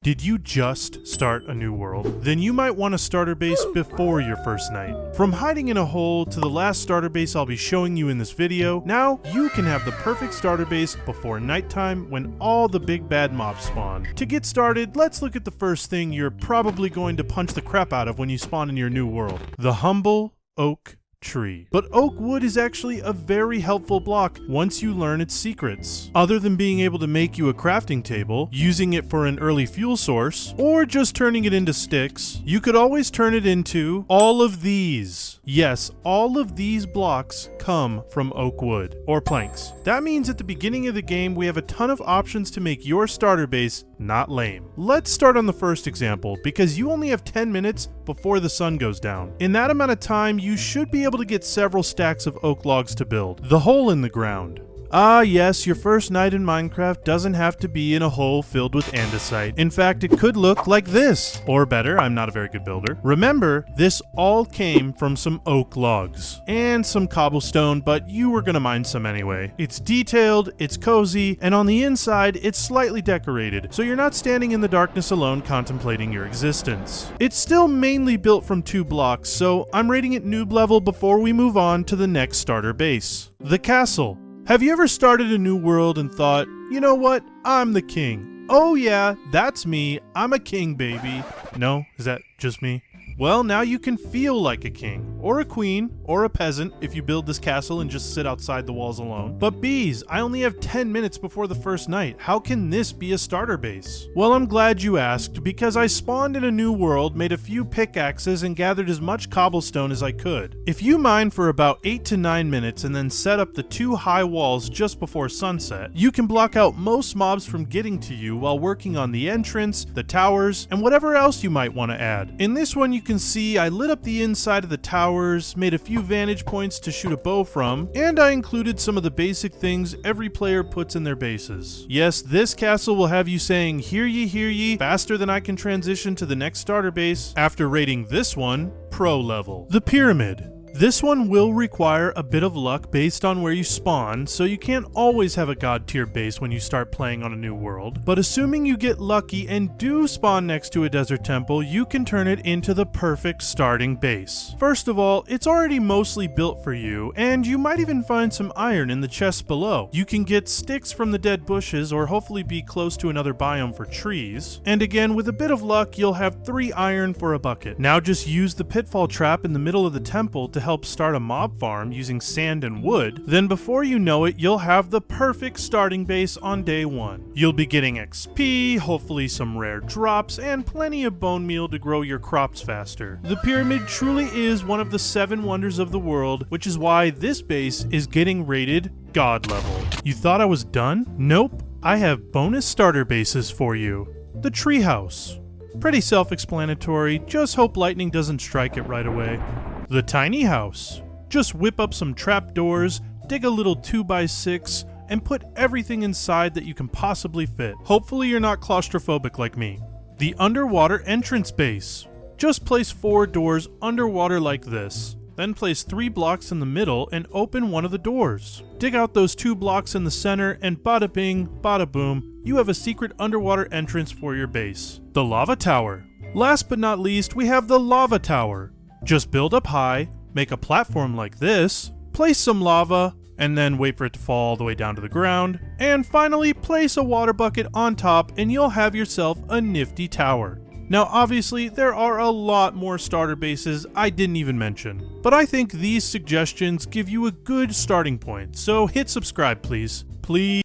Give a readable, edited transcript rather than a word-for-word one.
Did you just start a new world? Then you might want a starter base before your first night. From hiding in a hole to the last starter base I'll be showing you in this video, now you can have the perfect starter base before nighttime when all the big bad mobs spawn. To get started, let's look at the first thing you're probably going to punch the crap out of when you spawn in your new world. The humble oak tree. But oak wood is actually a very helpful block once you learn its secrets. Other than being able to make you a crafting table, using it for an early fuel source, or just turning it into sticks, you could always turn it into all of these. Yes, all of these blocks come from oak wood, or planks. That means at the beginning of the game we have a ton of options to make your starter base not lame. Let's start on the first example, because you only have 10 minutes before the sun goes down. In that amount of time, you should be able to get several stacks of oak logs to build. The hole in the ground. Ah yes, your first night in Minecraft doesn't have to be in a hole filled with andesite. In fact, it could look like this. Or better, I'm not a very good builder. Remember, this all came from some oak logs. And some cobblestone, but you were gonna mine some anyway. It's detailed, it's cozy, and on the inside, it's slightly decorated, so you're not standing in the darkness alone contemplating your existence. It's still mainly built from 2 blocks, so I'm rating it noob level before we move on to the next starter base. The castle. Have you ever started a new world and thought, you know what, I'm the king. Oh yeah, that's me, I'm a king baby. No, is that just me? Well, now you can feel like a king, or a queen, or a peasant if you build this castle and just sit outside the walls alone. But bees, I only have 10 minutes before the first night. How can this be a starter base? Well, I'm glad you asked, because I spawned in a new world, made a few pickaxes, and gathered as much cobblestone as I could. If you mine for about 8 to 9 minutes and then set up the 2 high walls just before sunset, you can block out most mobs from getting to you while working on the entrance, the towers, and whatever else you might want to add. In this one you can see I lit up the inside of the towers, made a few vantage points to shoot a bow from, and I included some of the basic things every player puts in their bases. Yes, this castle will have you saying hear ye, faster than I can transition to the next starter base after rating this one pro level. The pyramid. This one will require a bit of luck based on where you spawn, so you can't always have a god tier base when you start playing on a new world. But assuming you get lucky and do spawn next to a desert temple, you can turn it into the perfect starting base. First of all, it's already mostly built for you, and you might even find some iron in the chests below. You can get sticks from the dead bushes or hopefully be close to another biome for trees. And again, with a bit of luck, you'll have 3 iron for a bucket. Now just use the pitfall trap in the middle of the temple to help start a mob farm using sand and wood, then before you know it, you'll have the perfect starting base on day 1. You'll be getting XP, hopefully some rare drops, and plenty of bone meal to grow your crops faster. The pyramid truly is one of the 7 wonders of the world, which is why this base is getting rated God level. You thought I was done? Nope, I have bonus starter bases for you. The treehouse. Pretty self-explanatory, just hope lightning doesn't strike it right away. The tiny house. Just whip up some trapdoors, dig a little 2x6, and put everything inside that you can possibly fit. Hopefully you're not claustrophobic like me. The underwater entrance base. Just place 4 doors underwater like this. Then place 3 blocks in the middle and open one of the doors. Dig out those 2 blocks in the center and bada bing, bada boom, you have a secret underwater entrance for your base. The lava tower. Last but not least, we have the lava tower. Just build up high, make a platform like this, place some lava, and then wait for it to fall all the way down to the ground, and finally place a water bucket on top and you'll have yourself a nifty tower. Now obviously there are a lot more starter bases I didn't even mention, but I think these suggestions give you a good starting point, so hit subscribe please. Please.